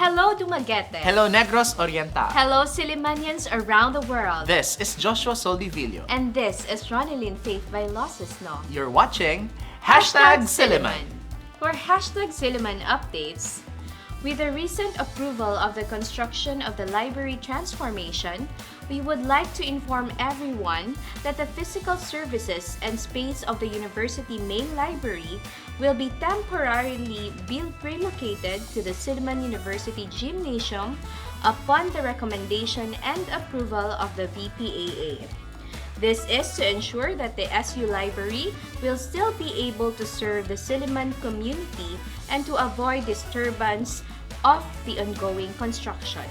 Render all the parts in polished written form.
Hello, Dumaguete. Hello, Negros Oriental. Hello, Sillimanians around the world. This is Joshua Soldivillo. And this is Ronelyn Vailoces-No. You're watching #Silliman. For #Silliman updates, with the recent approval of the construction of the library transformation, we would like to inform everyone that the physical services and space of the university main library will be temporarily relocated to the Silliman University Gymnasium upon the recommendation and approval of the VPAA. This is to ensure that the SU library will still be able to serve the Silliman community and to avoid disturbance of the ongoing construction.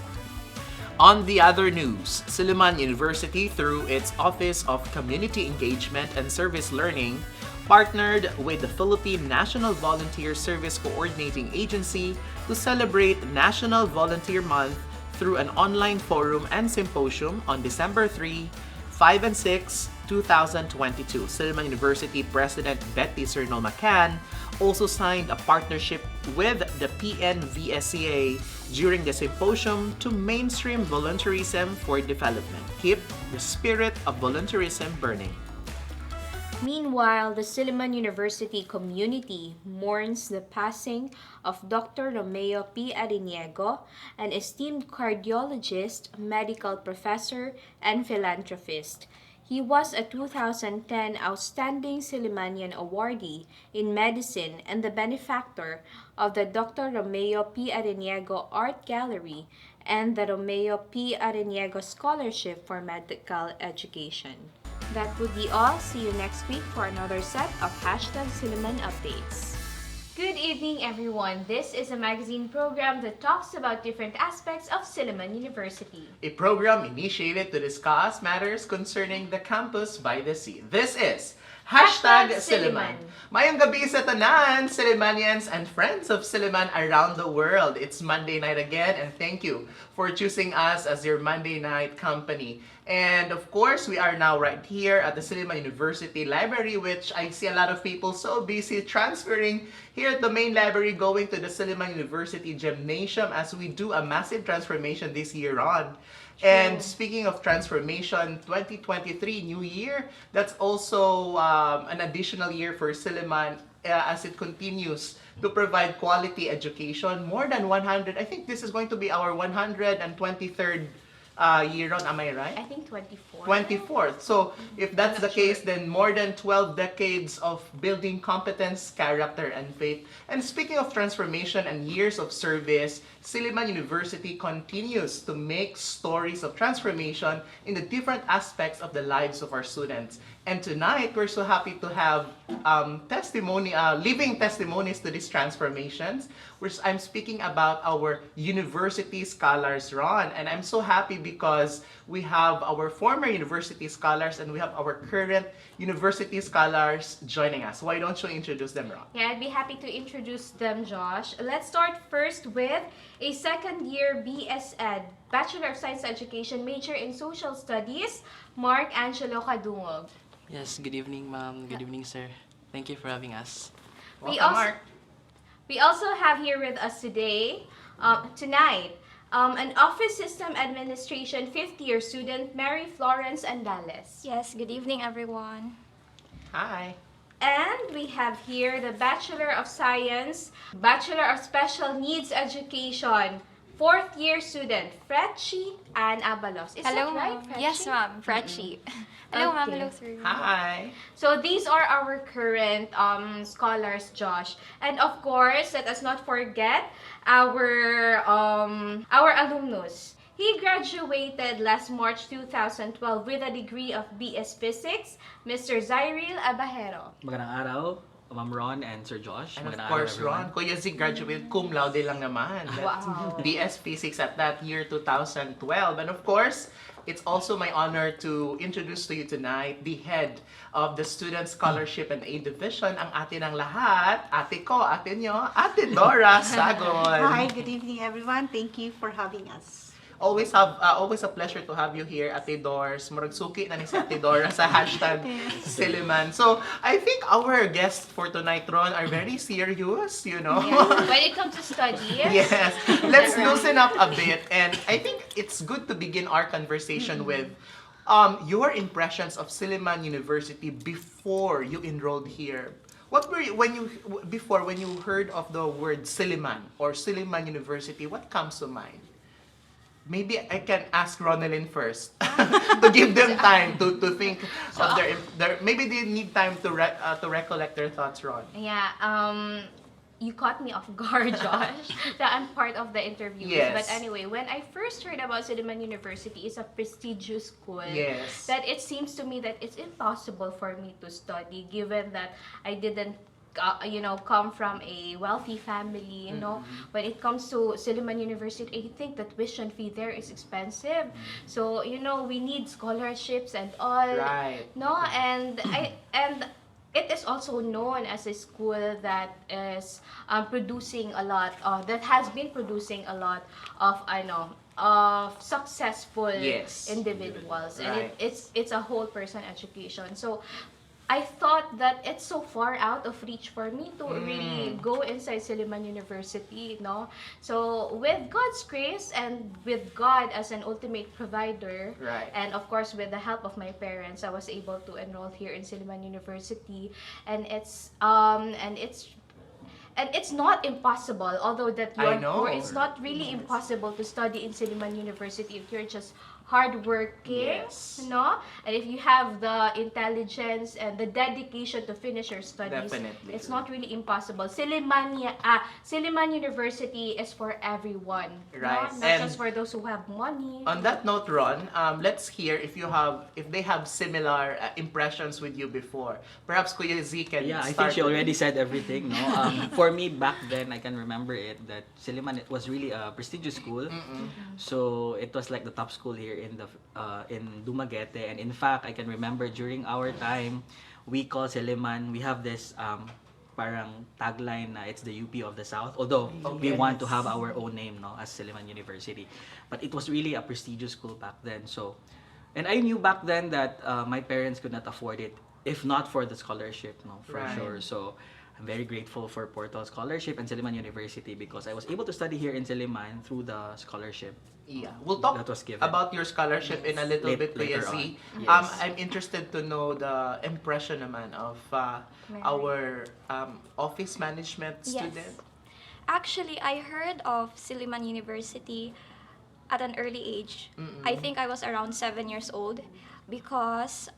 On the other news, Silliman University, through its Office of Community Engagement and Service Learning, partnered with the Philippine National Volunteer Service Coordinating Agency to celebrate National Volunteer Month through an online forum and symposium on December 3, 5 and 6, 2022. Silliman University President Betty Cernol McCann also signed a partnership with the PNVSCA during the symposium to mainstream volunteerism for development. Keep the spirit of volunteerism burning. Meanwhile, the Silliman University community mourns the passing of Dr. Romeo P. Ariniego, an esteemed cardiologist, medical professor, and philanthropist. He was a 2010 Outstanding Sillimanian Awardee in Medicine and the benefactor of the Dr. Romeo P. Ariniego Art Gallery and the Romeo P. Ariniego Scholarship for Medical Education. That would be all. See you next week for another set of #Silliman updates. Good evening, everyone. This is a magazine program that talks about different aspects of Silliman University. A program initiated to discuss matters concerning the campus by the sea. This is #Silliman. Mayong gabi sa tanan, Sillimanians and friends of Silliman around the world. It's Monday night again, and thank you for choosing us as your Monday night company. And of course, we are now right here at the Silliman University Library, which I see a lot of people so busy transferring here at the main library, going to the Silliman University Gymnasium as we do a massive transformation this year on. And speaking of transformation, 2023, new year, that's also an additional year for Silliman as it continues to provide quality education. More than 100, I think this is going to be our 123rd year on, am I right? I think 24th. 24th. So if that's the case, then more than 12 decades of building competence, character, and faith. And speaking of transformation and years of service, Silliman University continues to make stories of transformation in the different aspects of the lives of our students. And tonight, we're so happy to have living testimonies to these transformations. I'm speaking about our university scholars, Ron. And I'm so happy because we have our former university scholars and we have our current university scholars joining us. Why don't you introduce them, Ron? Yeah, I'd be happy to introduce them, Josh. Let's start first with a second-year BSEd, Bachelor of Science Education, major in Social Studies, Mark Angelo Cadungog. Yes, good evening, ma'am. Good evening, sir. Thank you for having us. Welcome, Mark. We also have here with us tonight, an Office System Administration 5th-year student, Mary Florence Andales. Yes, good evening, everyone. Hi. And we have here the Bachelor of Science, Bachelor of Special Needs Education, 4th-year student, Fretche and Abalos. Is Hello, that right, ma'am. Fretche? Yes, ma'am. Fretche. Hello, ma'am. Okay. Hello, sir. Hi. So these are our current scholars, Josh. And of course, let us not forget our alumnus. He graduated last March 2012 with a degree of BS Physics, Mr. Zyril Abejero. Magandang araw, Ma'am Ron and Sir Josh. And of Magandang course, araw, Ron, Kuya Z graduated cum laude lang naman. That's Wow. BS Physics at that year, 2012. And of course, it's also my honor to introduce to you tonight the head of the Student Scholarship and Aid Division, ang ate ng lahat, ate ko, ate nyo, Ate Dora Sagun. Hi, good evening everyone. Thank you for having us. always a pleasure to have you here, Ate Dors. Murag suki na ni si Ate Dora sa hashtag Silliman. So, I think our guests for tonight, Ron, are very serious, you know? Yeah. When it comes to studies. Yes. Let's loosen up a bit. And I think it's good to begin our conversation with your impressions of Silliman University before you enrolled here. What were you, when you heard of the word Silliman or Silliman University, what comes to mind? Maybe I can ask Ronelyn first to give them time to think of their maybe they need time to recollect their thoughts, Ron. Yeah, you caught me off guard, Josh. That I'm part of the interviews. Yes. But anyway, when I first heard about Silliman University, it's a prestigious school. Yes. That it seems to me that it's impossible for me to study, given that I didn't come from a wealthy family, you know. When it comes to Silliman University, I think the tuition fee there is expensive. So, we need scholarships and all. Right. No, and it is also known as a school that is producing a lot, that has been producing a lot of successful Yes. individuals, and Right. it's a whole person education. So I thought that it's so far out of reach for me to really go inside Silliman University, So with God's grace and with God as an ultimate provider, Right. and of course with the help of my parents, I was able to enroll here in Silliman University, and it's not impossible, although that I you're know. poor, it's not really impossible to study in Silliman University if you're just hardworking, Yes. and if you have the intelligence and the dedication to finish your studies. Definitely. It's not really impossible. Silliman University is for everyone, Right. Not And just for those who have money. on that note, Ron, let's hear if they have similar impressions with you before. Perhaps Kuya Z can Yeah, I start. think she already said everything. No, for me back then, I can remember it that Silliman, it was really a prestigious school. So it was like the top school here in Dumaguete, and in fact, I can remember during our time, we call Silliman. We have this parang tagline na it's the UP of the South. Although we want to have our own name, as Silliman University, but it was really a prestigious school back then. So, and I knew back then that my parents could not afford it if not for the scholarship, for Right. sure. So I'm very grateful for Portal Scholarship and Silliman University because I was able to study here in Silliman through the scholarship. Yeah, we'll talk That was given. about your scholarship in a little bit, Kuya Later Z. on. Yes. I'm interested to know the impression naman of our office management student. Actually, I heard of Silliman University at an early age. I think I was around 7 years old because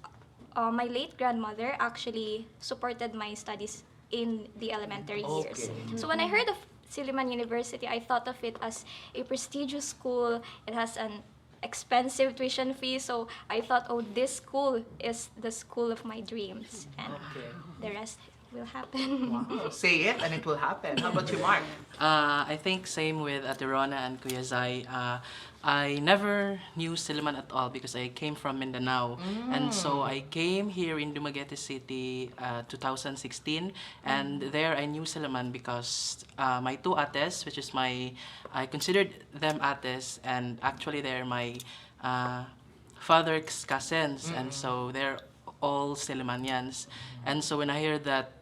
my late grandmother actually supported my studies in the elementary years. Okay. So when I heard of Silliman University, I thought of it as a prestigious school. It has an expensive tuition fee, so I thought, this school is the school of my dreams, and Okay. the rest will happen. Wow. Say it and it will happen. How about you, Mark? I think same with Ate Rona and Kuya Zai. I never knew Silliman at all because I came from Mindanao. And so I came here in Dumaguete City 2016. And there I knew Silliman because my two ates, which is I considered them ates, and actually they're my father's cousins. And so they're all Sillimanians. And so when I heard that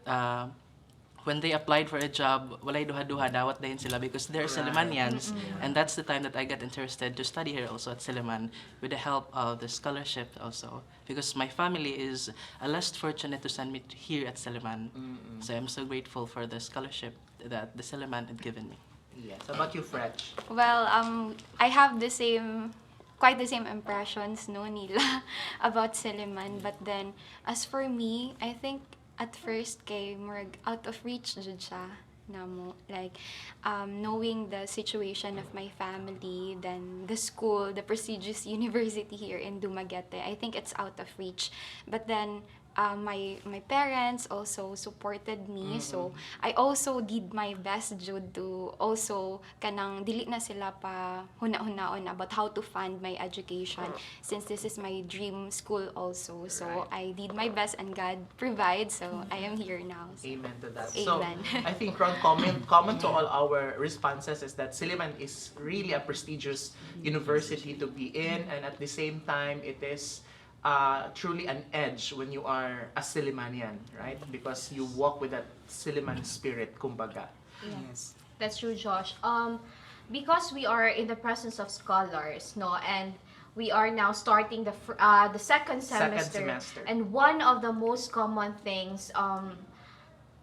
when they applied for a job, walay duha-duha dawat dahin sila because they're Sillimanians. And that's the time that I got interested to study here also at Silliman with the help of the scholarship also. Because my family is less fortunate to send me here at Silliman. So I'm so grateful for the scholarship that the Silliman had given me. Yes. How about you, Fretche? Well, I have quite the same impressions, nila, about Silliman. But then, as for me, I think at first kay more out of reach jud siya namo, like knowing the situation of my family, then the school, the prestigious university here in Dumaguete, I think it's out of reach. But then my parents also supported me. So I also did my best Jud to also kanang dili na sila pa huna-hunaon about how to fund my education, since this is my dream school also. So I did my best and God provides. So I am here now. So, Amen to that. Amen. So, I think Ron, common to all our responses is that Silliman is really a prestigious university to be in, and at the same time, it is truly an edge when you are a Sillimanian, right? Because you walk with that Silliman spirit, kumbaga. Yes, that's true, Josh. Because we are in the presence of scholars, no, and we are now starting the second semester, and one of the most common things,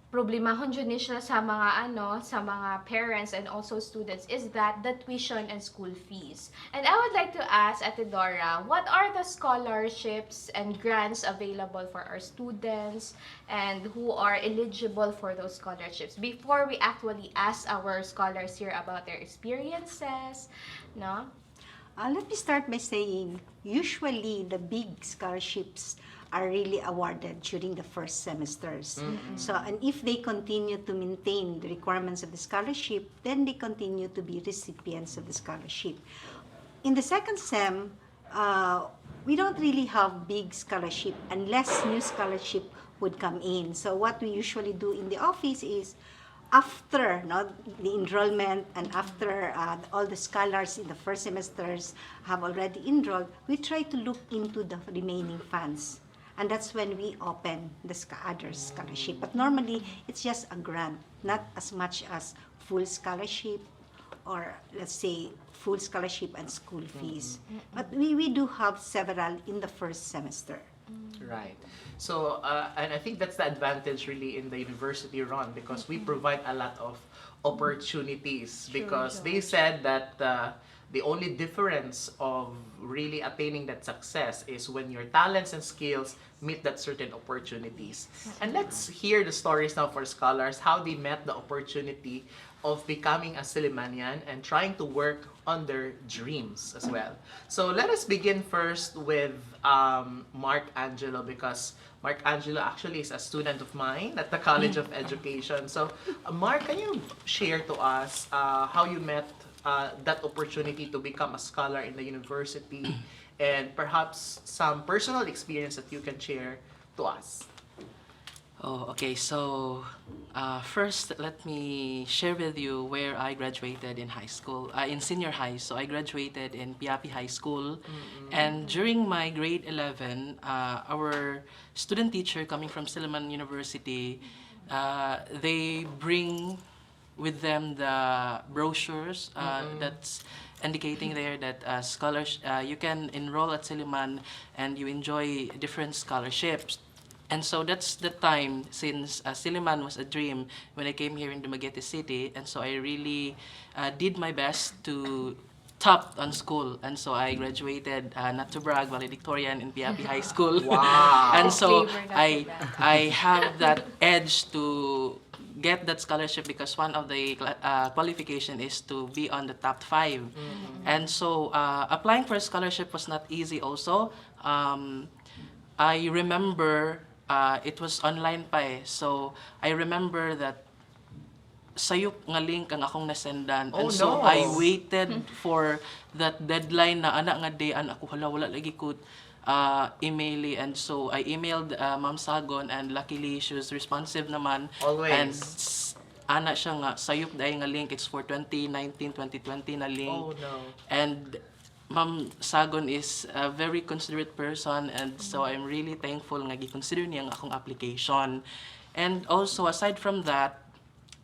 problemahon dyan siya sa mga parents and also students, is that the tuition and school fees. And I would like to ask Ate Dora, what are the scholarships and grants available for our students and who are eligible for those scholarships, before we actually ask our scholars here about their experiences, no? Let me start by saying, usually the big scholarships are really awarded during the first semesters. So, and if they continue to maintain the requirements of the scholarship, then they continue to be recipients of the scholarship. In the second sem, we don't really have big scholarship unless new scholarship would come in. So what we usually do in the office is, after the enrollment and after all the scholars in the first semesters have already enrolled, we try to look into the remaining funds. And that's when we open the other scholarship. But normally, it's just a grant, not as much as full scholarship or, let's say, full scholarship and school fees. But we do have several in the first semester. Right. So, and I think that's the advantage really in the university, Ron, because we provide a lot of opportunities, because they said that the only difference of really attaining that success is when your talents and skills meet that certain opportunities. And let's hear the stories now for scholars, how they met the opportunity of becoming a Sillimanian and trying to work on their dreams as well. So let us begin first with Mark Angelo, because Mark Angelo actually is a student of mine at the College of Education. So Mark, can you share to us how you met that opportunity to become a scholar in the university, and perhaps some personal experience that you can share to us? Oh, okay. So, first, let me share with you where I graduated in high school, in senior high. So, I graduated in Piapi High School. And during my grade 11, our student teacher coming from Silliman University, they bring with them the brochures that's indicating there that scholars, you can enroll at Silliman and you enjoy different scholarships. And so that's the time, since Silliman was a dream when I came here in Dumaguete City, and so I really did my best to top on school. And so I graduated, not to brag, valedictorian in Piapi High School. Wow! And so Disclaimer, not to I have that edge to get that scholarship, because one of the qualification is to be on the top 5. And so applying for a scholarship was not easy also. I remember it was online pa eh. So I remember that sayop nga link ang akong nasendan. Oh, And so no. I waited for that deadline na ana nga day an ako wala lagi ko email. And so I emailed Ma'am Sagun, and luckily she was responsive naman. Always. And ana siya nga sayop dahil nga link, it's for 2019-2020 na link. Oh no. And Ma'am Sagun is a very considerate person, and so I'm really thankful nga gi-consider niya ang akong application. And also, aside from that,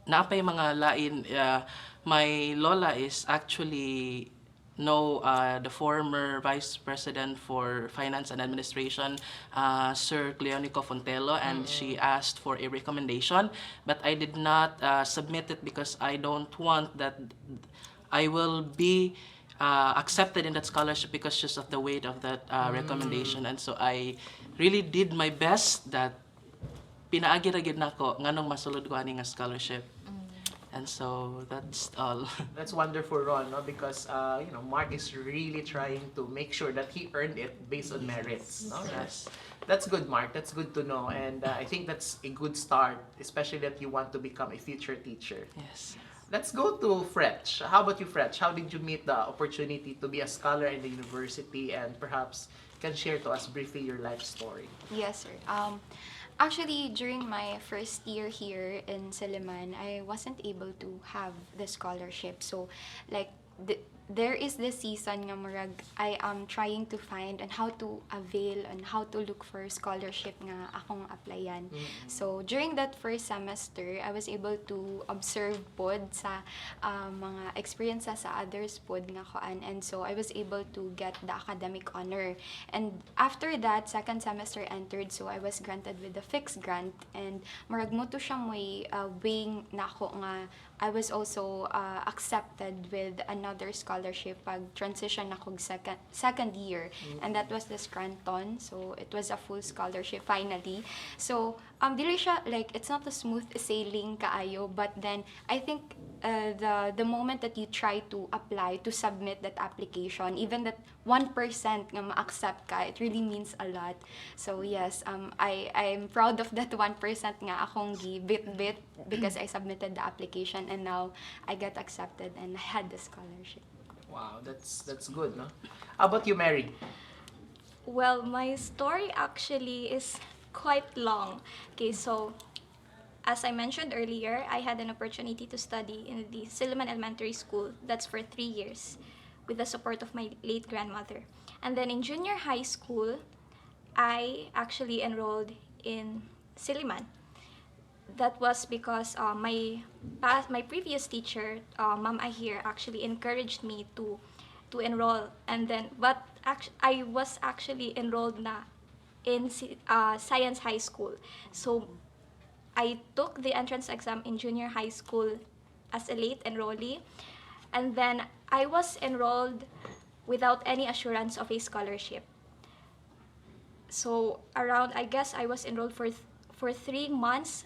naapay mga lain, my lola is actually the former Vice President for Finance and Administration, Sir Cleonico Fontelo, and she asked for a recommendation, but I did not submit it because I don't want that I will be accepted in that scholarship because just of the weight of that recommendation. And so I really did my best that pinaagi ra gyud nako nganong masulod ko ani nga scholarship. And so that's all. That's wonderful, Ron, no? Because Mark is really trying to make sure that he earned it based on merits. No? Yes. That's good, Mark. That's good to know, and I think that's a good start, especially that you want to become a future teacher. Yes. Let's go to Fretche. How about you, Fretche? How did you meet the opportunity to be a scholar in the university, and perhaps you can share to us briefly your life story? Yes, sir. Actually, during my first year here in Silliman, I wasn't able to have the scholarship. So, like, there is this season nga murag I am trying to find and how to avail and how to look for scholarship nga akong applyan. So, during that first semester, I was able to observe pod sa mga experiences sa others pod nga koan, and so I was able to get the academic honor. And after that, second semester entered, so I was granted with the fixed grant, and murag mo to siya may wing nako nga I was also accepted with another scholarship pag transition ako second year, and that was the Scranton. So it was a full scholarship finally. So dili siya like it's not a smooth sailing kaayo, but then I think the moment that you try to apply to submit that application, even that 1% nga ma-accept ka, it really means a lot. So yes, I'm proud of that 1% nga akong gibit-bit because I submitted the application, and now I got accepted and I had the scholarship. Wow, that's good, no? How about you, Mary? Well, my story actually is quite long. Okay, so as I mentioned earlier, I had an opportunity to study in the Silliman Elementary School. That's for 3 years with the support of my late grandmother. And then in junior high school, I actually enrolled in Silliman. That was because my previous teacher, Ma'am Ahir, actually encouraged me to enroll. And then, but I was actually enrolled na in Science High School. So I took the entrance exam in junior high school as a late enrollee, and then I was enrolled without any assurance of a scholarship. So around, I guess I was enrolled for 3 months.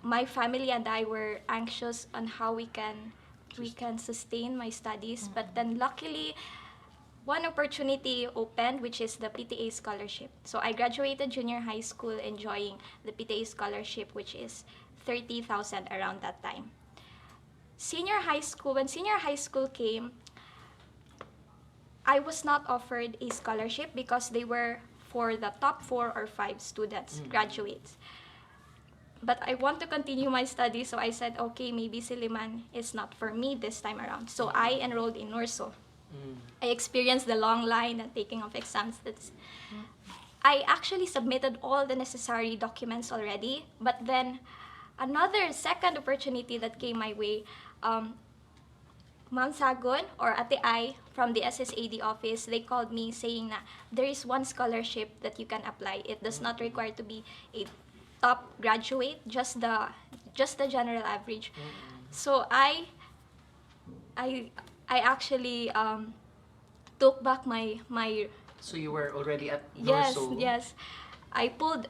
My family and I were anxious on how we can sustain my studies, but then luckily one opportunity opened, which is the PTA scholarship. So I graduated junior high school enjoying the PTA scholarship, which is 30,000 around that time. When senior high school came, I was not offered a scholarship because they were for the top 4 or 5 students, graduates. But I want to continue my studies, so I said, okay, maybe Silliman is not for me this time around. So I enrolled in Norso. I experienced the long line and taking of exams. I actually submitted all the necessary documents already, but then another second opportunity that came my way, Ma'am Sagun or Ate Ai from the SSAD office, they called me saying na there is one scholarship that you can apply. It does not require to be a top graduate, just the general average. So I actually took back my So you were already at yes Norso? yes I pulled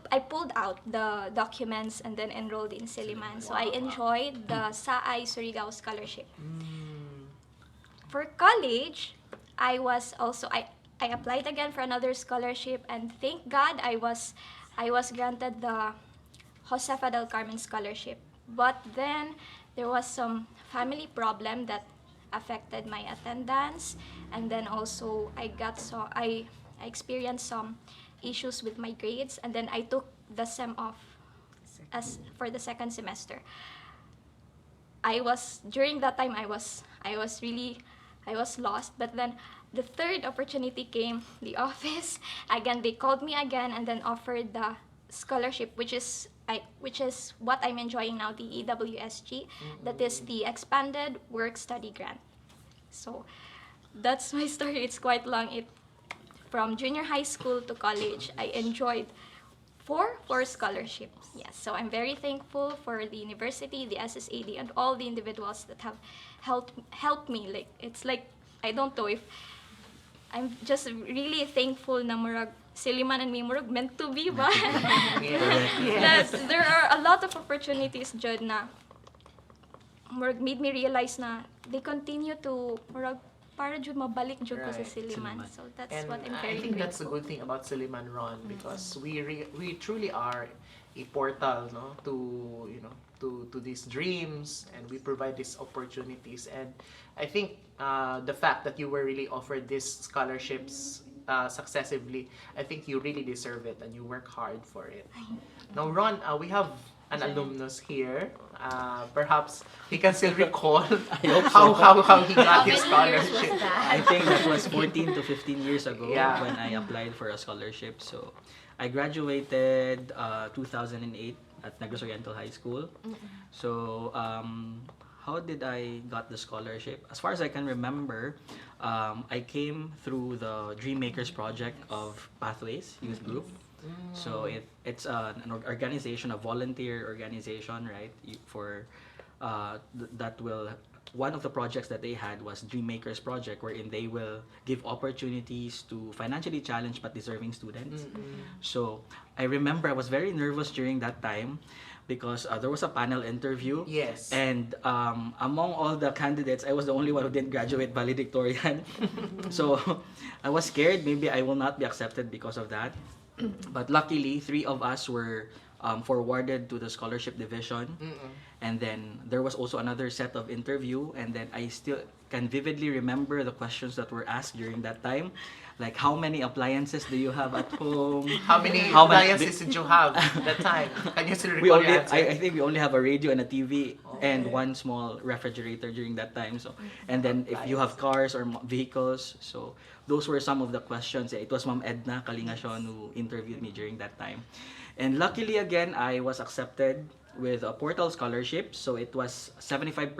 out the documents and then enrolled in Silliman. So I enjoyed the Saay Surigao scholarship. For college, I applied again for another scholarship, and thank God I was granted the Josefa del Carmen scholarship. But then there was some family problem that affected my attendance, and then also I experienced some issues with my grades, and then I took the sem off for the second semester. During that time I was lost, but then the third opportunity came, the office again, they called me again and then offered the scholarship, which is what I'm enjoying now, the EWSG. That is the expanded work study grant. So that's my story. It's quite long. From junior high school to college, I enjoyed four scholarships. Yes, so I'm very thankful for the university, the SSAD, and all the individuals that have helped me. Like, it's like, I don't know if I'm just really thankful na murag Silliman and me murag meant to be ba? Yes, there are a lot of opportunities dyan na murag made me realize na they continue to murag para jud mabalik jud ko sa Right. Silliman. Silliman. So that's And what I'm I very think that's the grateful. good thing about Silliman, Ron, because we truly are a portal, no, to to these dreams, and we provide these opportunities. And I think the fact that you were really offered these scholarships successively, I think you really deserve it, and you work hard for it. Now, Ron, we have an alumnus here. Perhaps he can still recall hope so. how he got How his many years was scholarship. that? I think that was 14 to 15 years ago Yeah. when I applied for a scholarship. So I graduated 2008 at Negros Oriental High School. So how did I got the scholarship? As far as I can remember, I came through the Dream Makers project of Pathways Youth Group. So it's an organization, a volunteer organization, right? For that will, one of the projects that they had was Dream Makers project, wherein they will give opportunities to financially challenged but deserving students. So I remember I was very nervous during that time because there was a panel interview. Yes. And among all the candidates, I was the only one who didn't graduate valedictorian. So I was scared maybe I will not be accepted because of that. But luckily, 3 of us were forwarded to the scholarship division. And then there was also another set of interview. And then I still can vividly remember the questions that were asked during that time. Like, how many appliances do you have at home? How many How many- appliances did you have that time? Can you still we recall only, your answer? I think we only have a radio and a TV and one small refrigerator during that time. So, and then if you have cars or vehicles, so those were some of the questions. It was Ma'am Edna Kalingasyon who interviewed me during that time. And luckily again, I was accepted with a Portal scholarship. So it was 75%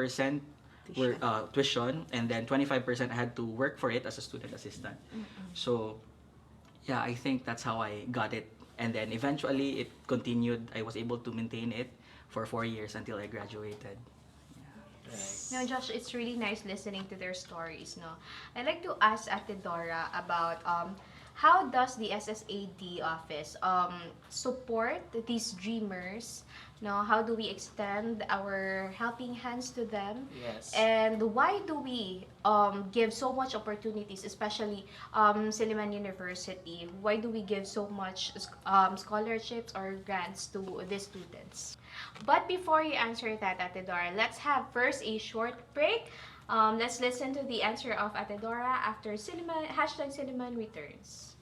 were tuition, and then 25% I had to work for it as a student assistant. So yeah, I think that's how I got it. And then eventually it continued. I was able to maintain it for 4 years until I graduated. No, Josh, it's really nice listening to their stories, no? I'd like to ask Ate Dora about how does the SSAD office support these dreamers, no? How do we extend our helping hands to them? Yes. And why do we give so much opportunities, especially Silliman University? Why do we give so much scholarships or grants to the students? But before you answer that, Ate Dora, let's have first a short break. Let's listen to the answer of Ate Dora after Silliman, #Silliman returns.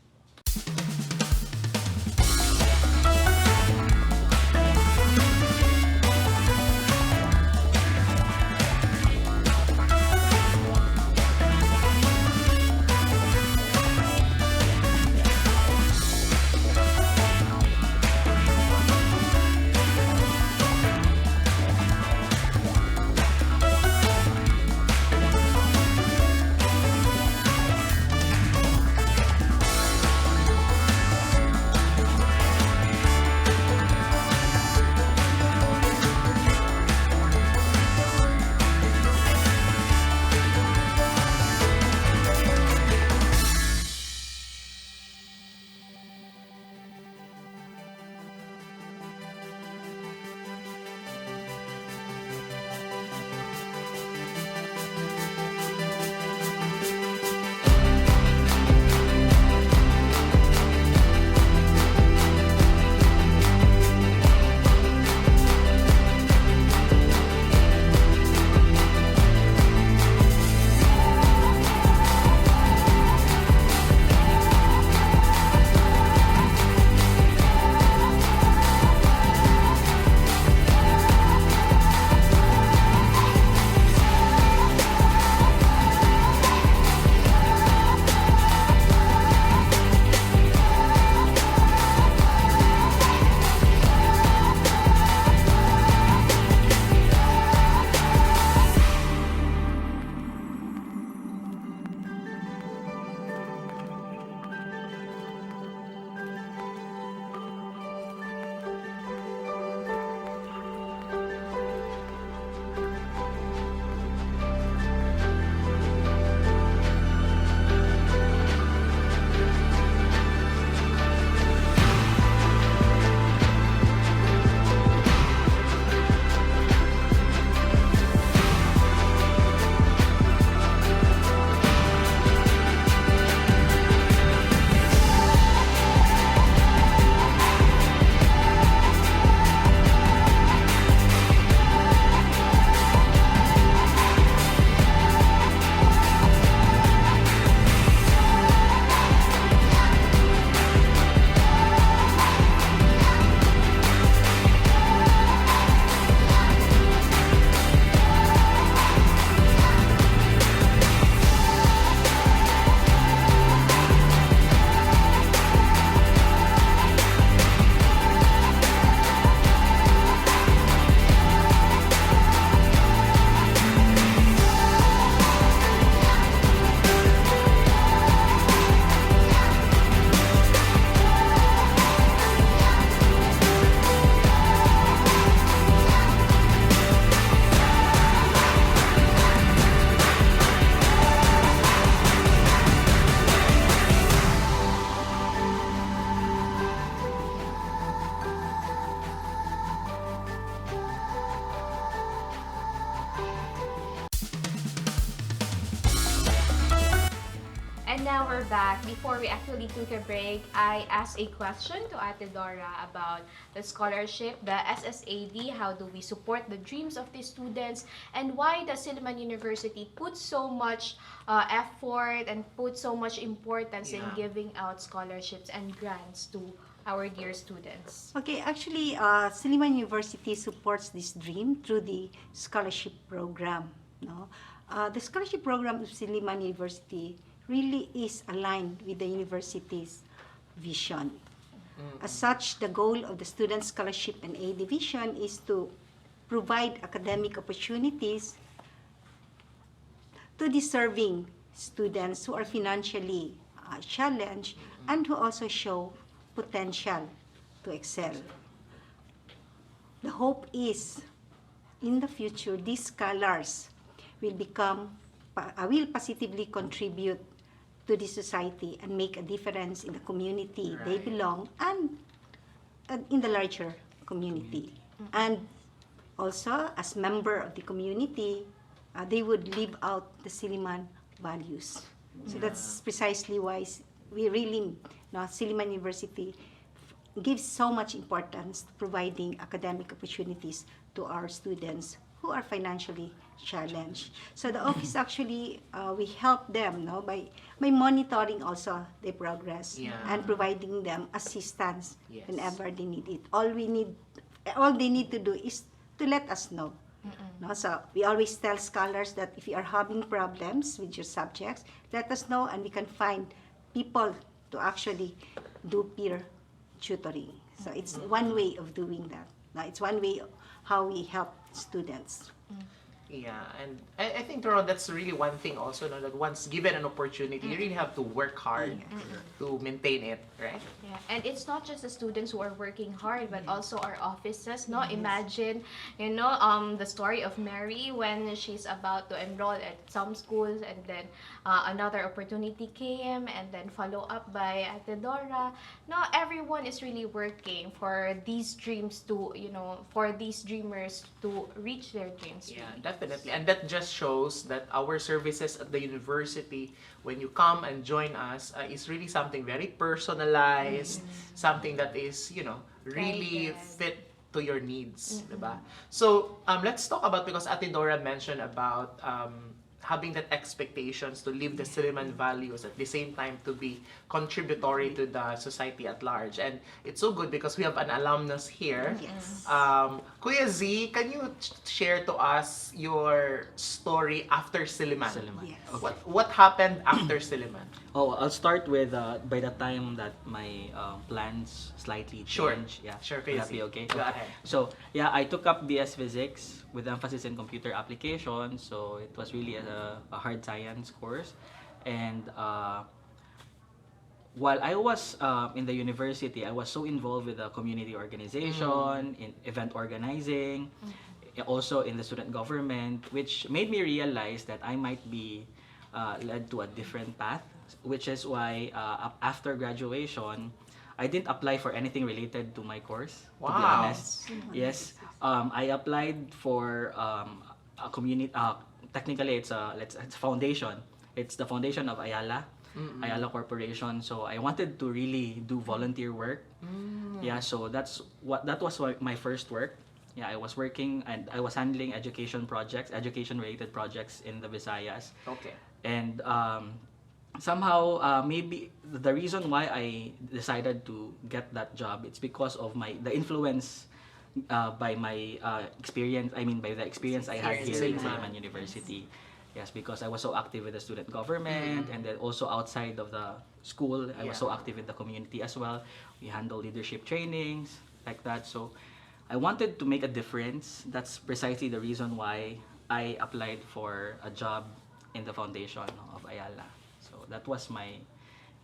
And now we're back. Before we actually took a break, I asked a question to Ate Dora about the scholarship, the SSAD, how do we support the dreams of the students, and why does Silliman University put so much effort and put so much importance in giving out scholarships and grants to our dear students. Okay, actually, Silliman University supports this dream through the scholarship program. No, the scholarship program of Silliman University really is aligned with the university's vision. As such, the goal of the Student Scholarship and Aid Division is to provide academic opportunities to deserving students who are financially challenged and who also show potential to excel. The hope is, in the future, these scholars will positively contribute to the society and make a difference in the community they belong and in the larger community. And also, as member of the community, they would live out the Silliman values. So that's precisely why we really, Silliman University gives so much importance to providing academic opportunities to our students who are financially challenged. So the office actually, we help them by monitoring also their progress and providing them assistance whenever they need it. All they need to do is to let us know. No? So we always tell scholars that if you are having problems with your subjects, let us know and we can find people to actually do peer tutoring. So it's one way of doing that. Now, it's one way how we help students. Yeah, and I think, Ron, that's really one thing also, that once given an opportunity, you really have to work hard to maintain it, right? Yeah, and it's not just the students who are working hard, but also our officers. No, imagine, the story of Mary when she's about to enroll at some schools, and then another opportunity came, and then follow up by Ate Dora. No, everyone is really working for these dreams to, for these dreamers to reach their dreams. Yeah, definitely. And that just shows that our services at the university, when you come and join us, is really something very personalized, something that is, really fit to your needs, diba? So, let's talk about, because Ate Dora mentioned about having that expectations to live the Silliman values, at the same time to be contributory to the society at large. And it's so good because we have an alumnus here. Yes. Kuya Z, can you share to us your story after Silliman? Yes. Okay. What happened after Silliman? Oh, I'll start with by the time that my plans slightly Sure. changed. Yeah, Sure, Would that Casey. be okay? Go ahead. So, yeah, I took up BS Physics with emphasis in computer application. So, it was really a hard science course. And while I was in the university, I was so involved with the community organization, in event organizing, also in the student government, which made me realize that I might be led to a different path, which is why after graduation, I didn't apply for anything related to my course, to be Wow. honest. Yes, I applied for a community. Technically, it's a foundation. It's the foundation of Ayala, Ayala Corporation. So I wanted to really do volunteer work. Yeah, so that was my first work. Yeah, I was working and I was handling education-related projects in the Visayas. Okay. And somehow, maybe the reason why I decided to get that job, it's because of the influence by my experience. I mean, by the experience I had here in Silliman University. Yes, because I was so active with the student government, and then also outside of the school, I was so active in the community as well. We handle leadership trainings like that. So I wanted to make a difference. That's precisely the reason why I applied for a job in the foundation of Ayala. So that was my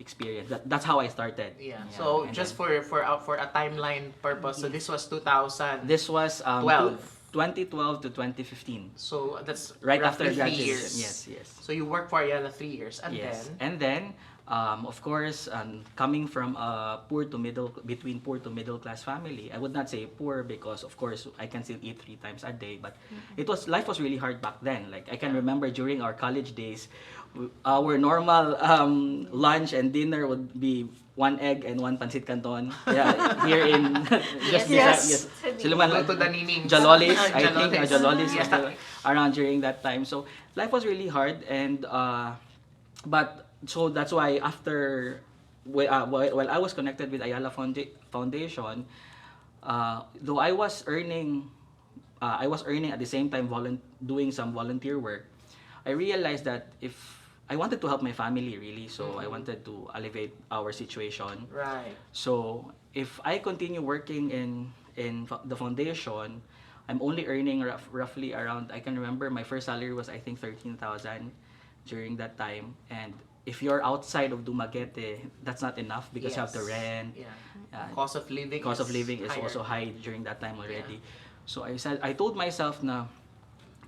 experience. That's how I started. Yeah. So and just then- for a timeline purpose, so this was 2000. this was 2012 to 2015. So that's Right after roughly 3 graduation. years. Yes. So you worked for Ayala 3 years, and Yes. then And then Of course, coming from a between poor to middle class family, I would not say poor because of course I can still eat 3 times a day, but life was really hard back then. Like I can remember during our college days, our normal lunch and dinner would be 1 egg and 1 pancit canton. Yeah, here in just Yes. Silliman, Go to the Ninings. Jalolis, I think Jalolis. Jalolis was Yeah. around during that time. So life was really hard, and but so that's why after while I was connected with Ayala Foundation, though I was earning at the same time doing some volunteer work. I realized that if I wanted to help my family really, so I wanted to alleviate our situation. Right. So if I continue working the foundation, I'm only earning roughly around, I can remember my first salary was I think 13,000 during that time. And if you're outside of Dumaguete, that's not enough because you have the Yes. rent. Yeah. Cost of living Is higher. also high during that time already. So I told myself na,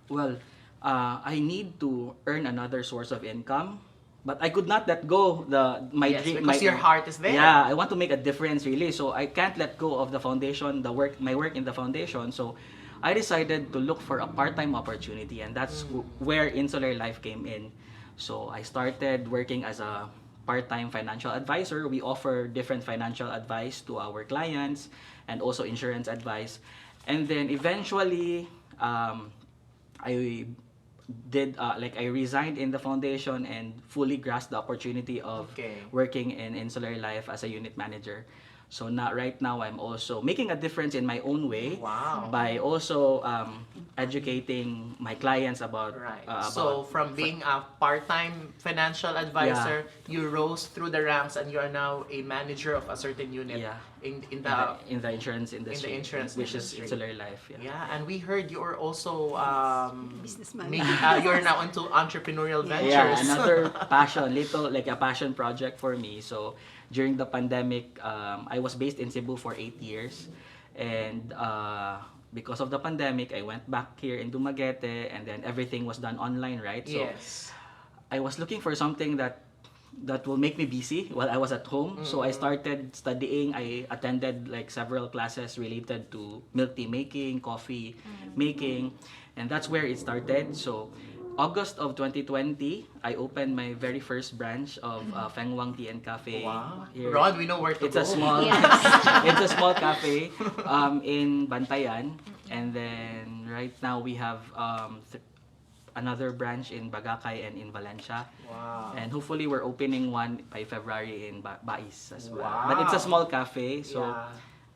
well, I need to earn another source of income, but I could not let go my Yes, dream. because your heart is there. Yeah, I want to make a difference really, so I can't let go of the foundation, my work in the foundation. So I decided to look for a part-time opportunity, and that's where Insular Life came in. So I started working as a part-time financial advisor. We offer different financial advice to our clients and also insurance advice. And then eventually, I I resigned in the foundation and fully grasped the opportunity of working in Insular Life as a unit manager. So right now, I'm also making a difference in my own way by also educating my clients about. So from being a part-time financial advisor, you rose through the ranks and you are now a manager of a certain unit in the insurance industry, which is industry. Insular Life. Yeah, and we heard you are also Businessman. you're now into entrepreneurial ventures. Yeah, another passion, like a passion project for me. So during the pandemic, I was based in Cebu for 8 years, and because of the pandemic, I went back here in Dumaguete, and then everything was done online, right? So Yes. I was looking for something that will make me busy while I was at home. So I started studying. I attended like several classes related to milk tea making, coffee making, and that's where it started. So August of 2020, I opened my very first branch of Feng Wang Tea and Cafe. Wow. Here. Ron, we know where to It's go. a small, it's a small cafe in Bantayan, and then right now we have another branch in Bagakay and in Valencia. Wow. And hopefully we're opening one by February in Bais as well. Wow. But it's a small cafe, so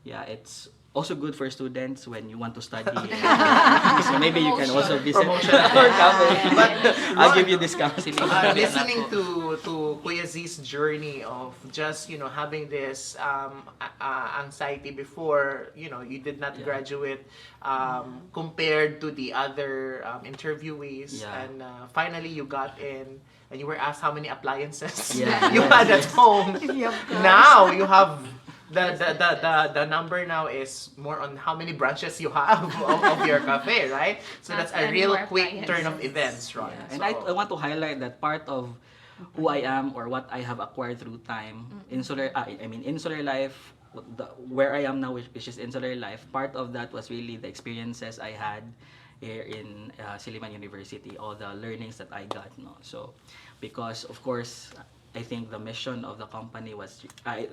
Yeah. it's also good for students when you want to study. So maybe you can also visit Promotion. our cafe. But I'll give you discount. listening to Kuya Z's journey of just having this anxiety before you did not graduate compared to the other interviewees, and finally you got in and you were asked how many appliances you had at home. Now you have the number now is more on how many branches you have of your cafe, right? So that's a real quick turn of events, right? And I want to highlight that part of who I am or what I have acquired through time, Insular Life, where I am now, which is Insular Life, part of that was really the experiences I had here in Silliman University, all the learnings that I got. No? So, because of course, I think the mission of the company was, the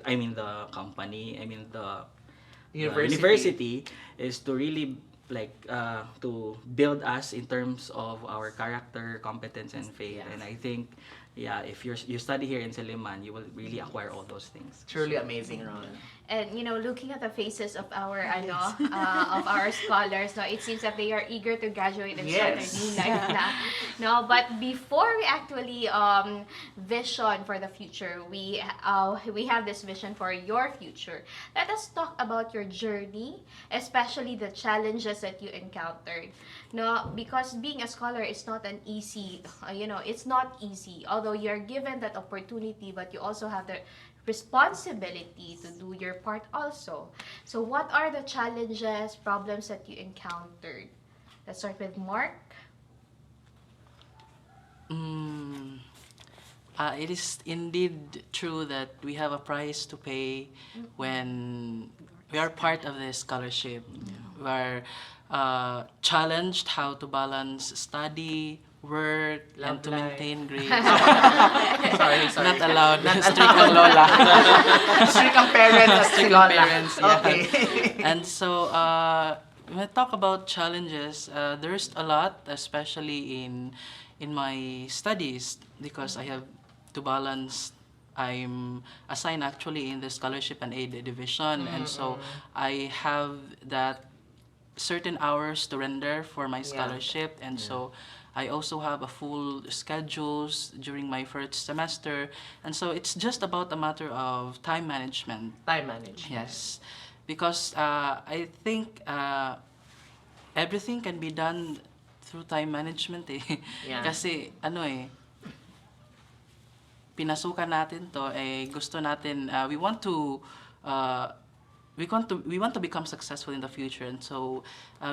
university is to really to build us in terms of our character, competence, and faith. And I think, if you study here in Silliman, you will really acquire all those things. Truly amazing, Ron. And looking at the faces of our of our scholars, it seems that they are eager to graduate and start their new life na. No, but before we actually vision for the future, we have this vision for your future. Let us talk about your journey, especially the challenges that you encountered. No, because being a scholar is not an easy, it's not easy. Although you're given that opportunity, but you also have the responsibility to do your part also. So what are the challenges, problems that you encountered? Let's start with Mark. It is indeed true that we have a price to pay when we are part of this scholarship. We are challenged how to balance study, work, and Love to life. maintain grades. Sorry. Not allowed. Not Strict ang lola. Strict ang parents at si Strict ang Lola. parents, yeah. Okay. And so, when I talk about challenges, there's a lot, especially in my studies, because I have to balance. I'm assigned actually in the scholarship and aid division, and so I have that certain hours to render for my scholarship, and so I also have a full schedules during my first semester, and so it's just about a matter of time management. Time management. Yes, because I think everything can be done through time management eh. Yeah. Kasi ano eh, pinasukan natin to eh, gusto natin we want to become successful in the future, and so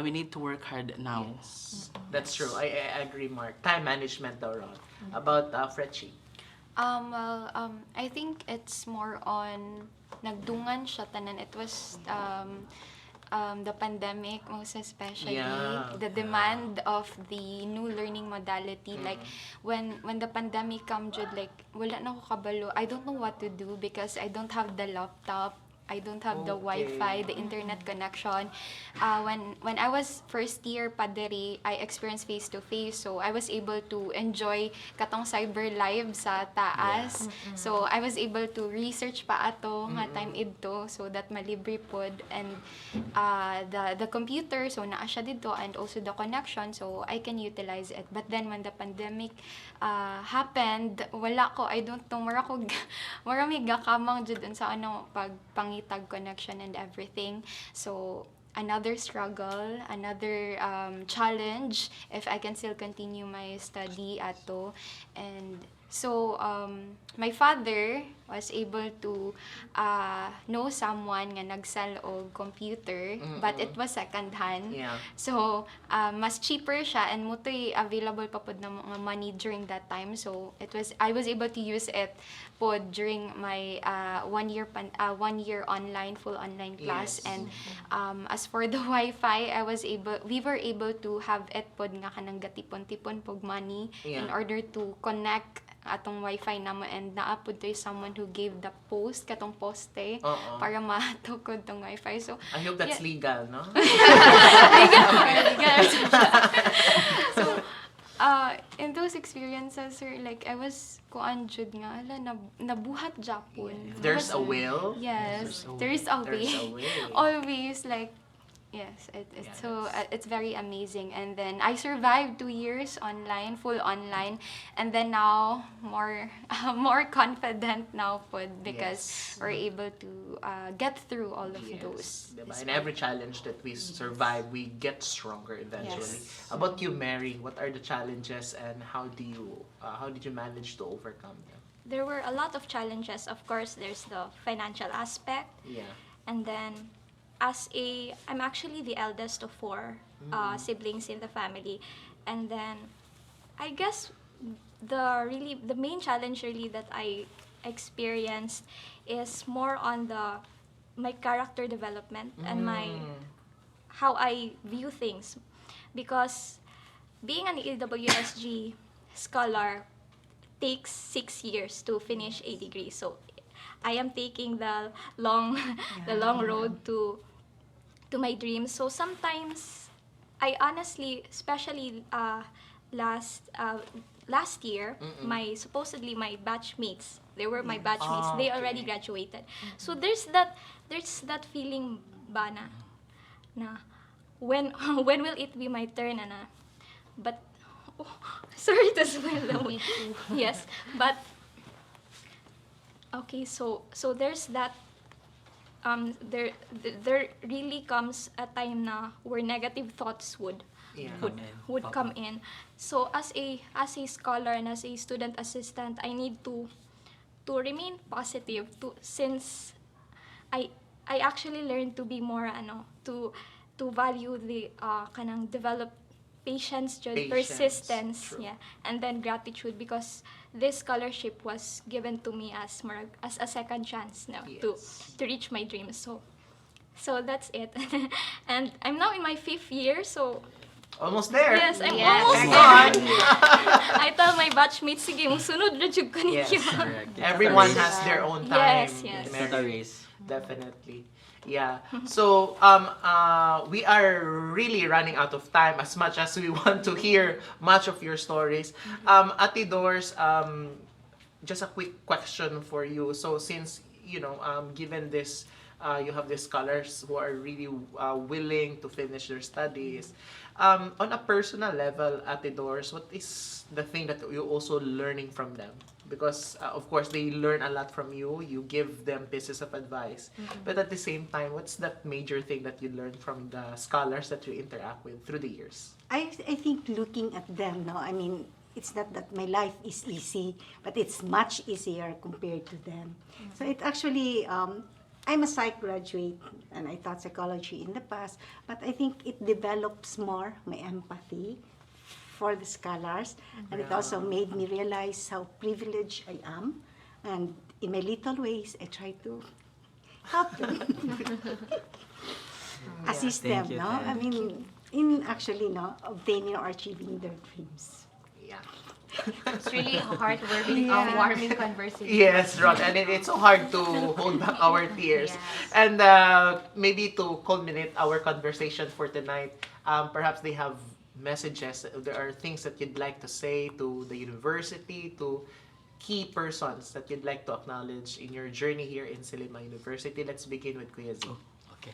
we need to work hard now. Yes. That's true. I agree, Mark. Time management daw, Ron. About Fretche. I think it's more on nagdungan siya tanan. It was the pandemic, most especially the demand of the new learning modality. Like when the pandemic come, Jud, like wala na ko kabalo. I don't know what to do because I don't have the laptop. I don't have the Wi-Fi, the internet connection. When I was first year paderi, I experienced face-to-face. So I was able to enjoy katong cyber live sa taas. So I was able to research pa ato nga time idto so that malibre pod. And the computer, so naa siya dito, and also the connection, so I can utilize it. But then when the pandemic happened, wala ko, I don't know, marami gakamang jud sa pangitag connection and everything. So another struggle, another challenge if I can still continue my study ato. And so my father was able to know someone nga nagsell og computer, but it was second hand. Yeah. So mas cheaper siya, and mutoy available pa pod na mga money during that time. So I was able to use it pod during my 1 year full online class. Yes. And as for the Wi-Fi, we were able to have it pod nga kanang gatipon-tipon pog money in order to connect atong Wi-Fi namo, and naapod to someone who gave the katong poste para matukod tong Wi-Fi. So I hope that's legal, no? legal. So in those experiences, sir, like I was kuan jud nga nabuhat Japon. If there's a will, Yes, there's a way. Always, like, yes, so it's very amazing. And then I survived 2 years online, full online, and then now more confident now because we're able to get through all of those. Diba? In every challenge that we survive, we get stronger eventually. Yes. About you, Mary, what are the challenges and how did you manage to overcome them? There were a lot of challenges. Of course, there's the financial aspect. Yeah. And then I'm actually the eldest of 4 siblings in the family. And then I guess the main challenge really that I experienced is more on my character development and how I view things. Because being an EWSG scholar takes 6 years to finish a degree. So I am taking the long road to my dreams. So sometimes I honestly, especially last year, my batchmates, they were my batchmates. They already graduated. So there's that feeling ba na when will it be my turn na? But sorry to spoil the mood. Yes, but okay, so there's that there really comes a time na where negative thoughts would come in. So as a scholar and as a student assistant, I need to remain positive since I actually learned to be more to value the kanang patience, jud, Patience, persistence, true. yeah, and then gratitude because this scholarship was given to me as as a second chance now Yes. to reach my dreams. So that's it. And I'm now in my 5th year, so Almost there. yes, I'm Yes. almost Hang there. on. I tell my batchmates, sige, musunod na jud ko Yes. ninyo. Correct. It's Everyone not a race. has their own time. Yes, yes. It's not a race. Definitely. Yeah. So, we are really running out of time as much as we want to hear much of your stories. Ate Doors, just a quick question for you. So, since, given this, you have these scholars who are really willing to finish their studies. On a personal level, Ate Doors, what is the thing that you're also learning from them? Because, of course, they learn a lot from you. You give them pieces of advice. But at the same time, what's that major thing that you learn from the scholars that you interact with through the years? I think looking at them, no, I mean, it's not that my life is easy, but it's much easier compared to them. So it actually, I'm a psych graduate and I taught psychology in the past, but I think it develops more my empathy for the scholars, and it also made me realize how privileged I am, and in my little ways, I try to help them, assist them, Thank you, no? Ted. I mean, in actually, no, obtaining or achieving their dreams. Yeah. It's really a heartwarming, warming conversation. Yes, Ron, and it's so hard to hold back our tears. Yes. And maybe to culminate our conversation for tonight, perhaps they have messages. There are things that you'd like to say to the university, to key persons that you'd like to acknowledge in your journey here in Silliman University. Let's begin with Kuya Z. Okay.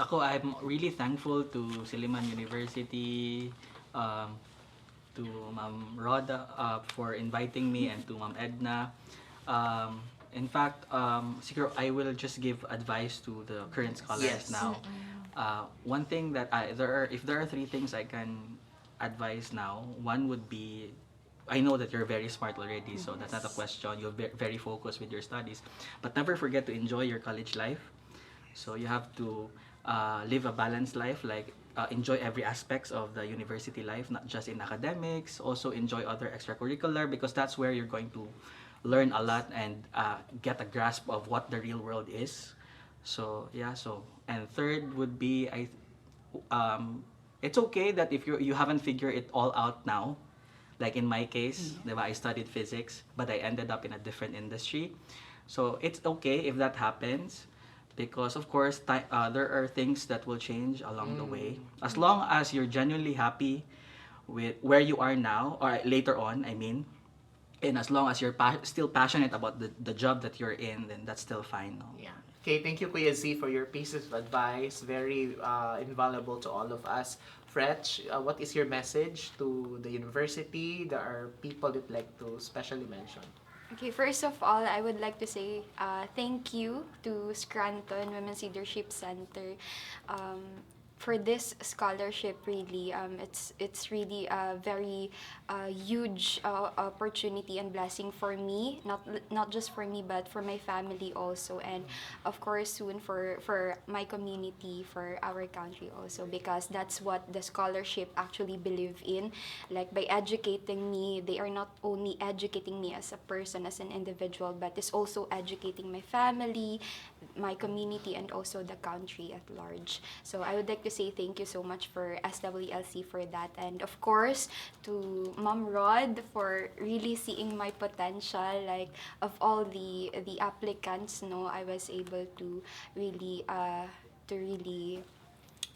Ako, I'm really thankful to Silliman University, to Ma'am Roda for inviting me, and to Ma'am Edna. In fact, siguro I will just give advice to the current scholars Yes. now. One thing that if there are 3 things I can advise now, one would be, I know that you're very smart already, so that's not a question. You're very focused with your studies, but never forget to enjoy your college life. So you have to live a balanced life, like enjoy every aspects of the university life, not just in academics. Also enjoy other extracurricular, because that's where you're going to learn a lot and get a grasp of what the real world is. So yeah. So, and third would be, it's okay that if you haven't figured it all out now. Like in my case, diba, I studied physics, but I ended up in a different industry. So it's okay if that happens, because of course there are things that will change along the way. As long as you're genuinely happy with where you are now, or later on, I mean, and as long as you're still passionate about the job that you're in, then that's still fine. No? Yeah. Okay, thank you, Kuya Z, for your pieces of advice. Very invaluable to all of us. Fretche, what is your message to the university? There are people that like to specially mention. Okay, first of all, I would like to say thank you to Scranton Women's Leadership Center for this scholarship. Really, it's really a very huge opportunity and blessing for me, not just for me but for my family also, and of course soon for my community, for our country also, because that's what the scholarship actually believe in. Like by educating me, they are not only educating me as a person, as an individual, but it's also educating my family, my community, and also the country at large. So I would like to say thank you so much for SWLC for that, and of course to Ma'am Rod for really seeing my potential. Like of all the applicants, no, I was able to really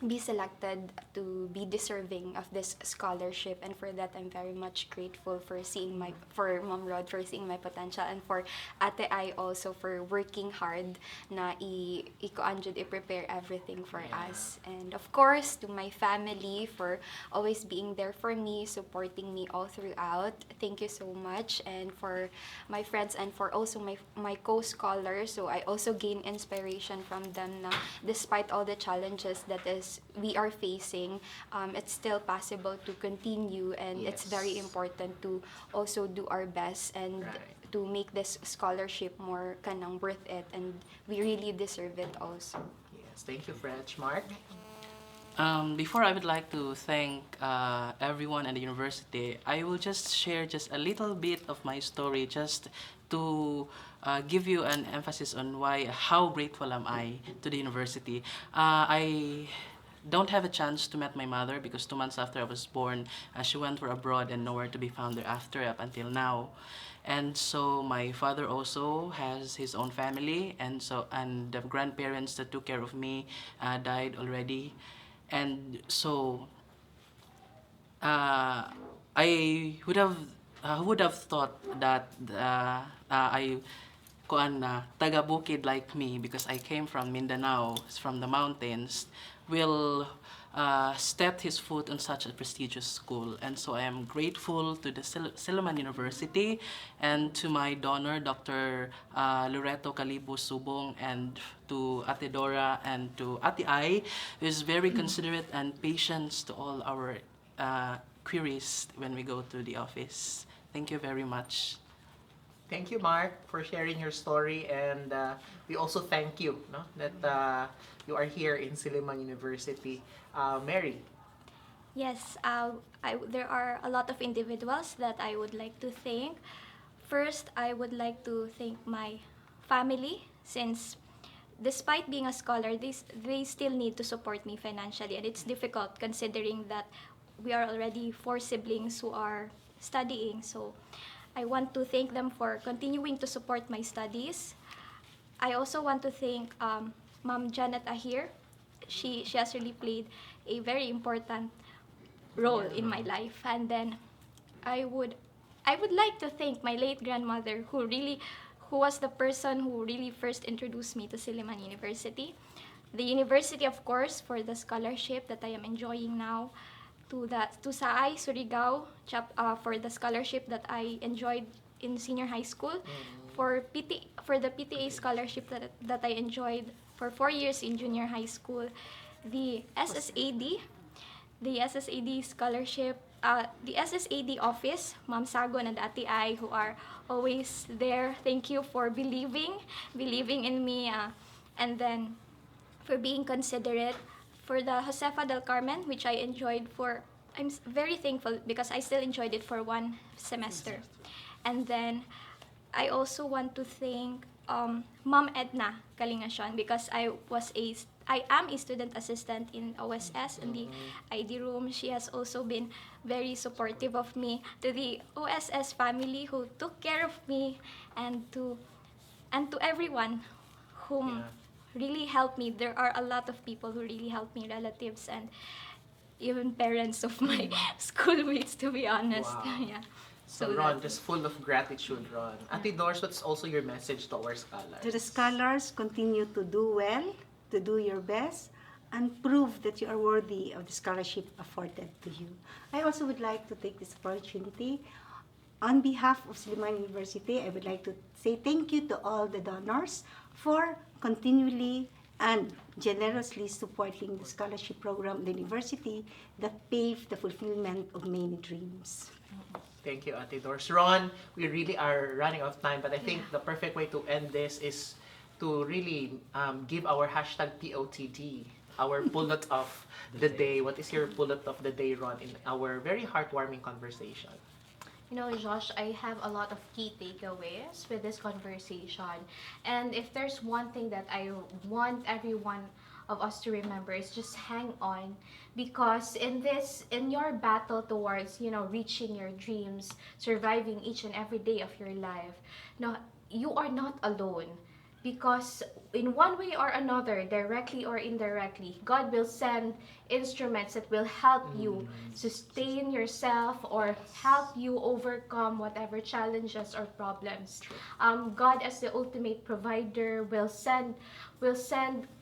be selected to be deserving of this scholarship, and for that I'm very much grateful for Ma'am Rod for seeing my potential, and for Ate I also for working hard na i-prepare everything for us, and of course to my family for always being there for me, supporting me all throughout. Thank you so much, and for my friends and for also my co-scholars. So I also gain inspiration from them na despite all the challenges that we are facing, it's still possible to continue, and it's very important to also do our best and to make this scholarship more worth it, and we really deserve it also. Yes, thank you, Fretche. Mark? Before I would like to thank everyone at the university, I will just share just a little bit of my story just to give you an emphasis on how grateful am I to the university. I don't have a chance to meet my mother because 2 months after I was born, she went for abroad and nowhere to be found thereafter up until now. And so my father also has his own family, and the grandparents that took care of me died already. And so I would have thought that I kuan na taga bukid like me, because I came from Mindanao, from the mountains, will step his foot on such a prestigious school. And so I am grateful to the Silliman University and to my donor, Dr. Loreto Calibo Subong, and to Ate Dora and to Ate Ai, who is very considerate and patient to all our queries when we go to the office. Thank you very much. Thank you, Mark, for sharing your story, and we also thank you, no, that you are here in Silliman University. Mary. Yes, there are a lot of individuals that I would like to thank. First, I would like to thank my family, since despite being a scholar, they still need to support me financially, and it's difficult considering that we are already 4 siblings who are studying. So I want to thank them for continuing to support my studies. I also want to thank Ma'am Janet Ahir. She has really played a very important role in my life. And then I would like to thank my late grandmother, who was the person who really first introduced me to Silliman University. The university, of course, for the scholarship that I am enjoying now, to Saay Surigao for the scholarship that I enjoyed in senior high school, for the PTA scholarship that I enjoyed for 4 years in junior high school, the SSAD scholarship, the SSAD office, Ma'am Sagun and Ate Ai, who are always there. Thank you for believing in me, and then for being considerate. For the Josefa del Carmen, which I enjoyed I'm very thankful because I still enjoyed it for 1 semester. And then I also want to thank Ma'am Edna Kalingasyon, because I am a student assistant in OSS in the ID room. She has also been very supportive of me. To the OSS family who took care of me, and to everyone whom really helped me. There are a lot of people who really helped me, relatives and even parents of my schoolmates, to be honest. Wow. Yeah. So Ron, just full of gratitude, Ron. Ate Doris, what's also your message to our scholars? To the scholars, continue to do well, to do your best, and prove that you are worthy of the scholarship afforded to you. I also would like to take this opportunity. On behalf of Silliman University, I would like to say thank you to all the donors for continually and generously supporting the scholarship program of the university that paved the fulfillment of many dreams. Thank you, Ate Doris. Ron, we really are running out of time, but I think the perfect way to end this is to really give our hashtag POTD, our bullet of the day. What is your bullet of the day, Ron, in our very heartwarming conversation? You know, Josh, I have a lot of key takeaways with this conversation. And if there's one thing that I want every one of us to remember, is just hang on, because in your battle towards, reaching your dreams, surviving each and every day of your life, no, you are not alone. Because in one way or another, directly or indirectly, God will send instruments that will help you sustain yourself or help you overcome whatever challenges or problems. God, as the ultimate provider, will send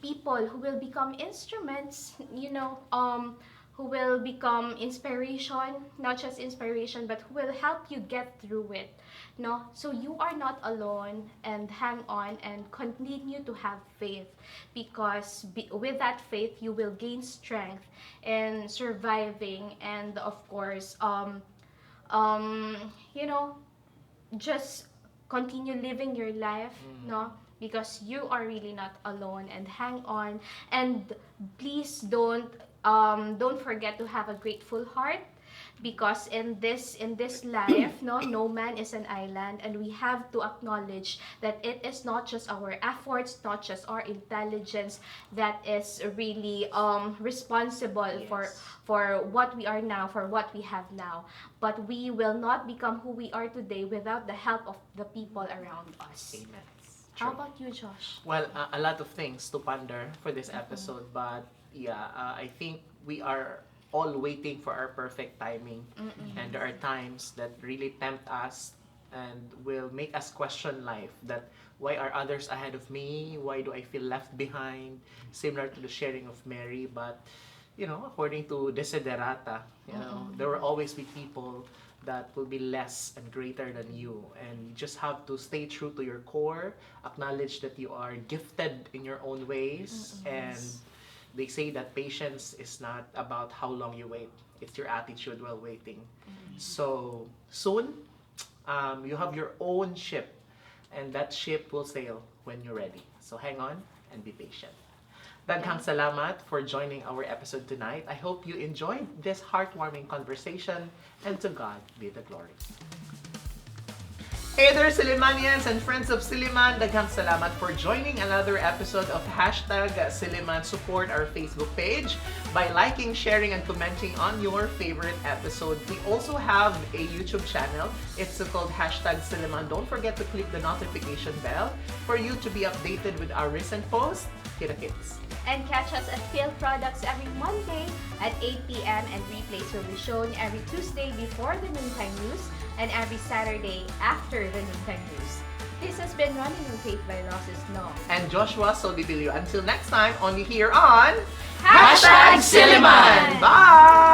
people who will become instruments, who will become inspiration, not just inspiration, but who will help you get through it. No, so you are not alone, and hang on and continue to have faith, because with that faith you will gain strength in surviving, and of course just continue living your life, no, because you are really not alone, and hang on, and please don't don't forget to have a grateful heart, because in this life, no man is an island, and we have to acknowledge that it is not just our efforts, not just our intelligence that is really responsible for what we are now, for what we have now, but we will not become who we are today without the help of the people around us. Amen. How True. about you, Josh? Well, a lot of things to ponder for this episode, but yeah, I think we are all waiting for our perfect timing, and there are times that really tempt us and will make us question life. That why are others ahead of me? Why do I feel left behind? Similar to the sharing of Mary, but according to Desiderata, there will always be people that will be less and greater than you, and you just have to stay true to your core, acknowledge that you are gifted in your own ways, and they say that patience is not about how long you wait, it's your attitude while waiting. So soon, you have your own ship, and that ship will sail when you're ready. So hang on and be patient. Daghang salamat for joining our episode tonight. I hope you enjoyed this heartwarming conversation, and to God be the glory. Hey there, Sillimanians and friends of Silliman! Daghang salamat for joining another episode of #Silliman. Support our Facebook page by liking, sharing, and commenting on your favorite episode. We also have a YouTube channel. It's called #Silliman. Don't forget to click the notification bell for you to be updated with our recent posts. Kita-kits! And catch us at Phil Products every Monday at 8 p.m. and replays will be shown every Tuesday before the noontime news and every Saturday after the noontime news. This has been Ronelyn with Vailoces-No. And Joshua Soldivillo. Until next time, only here on #Silliman! Bye!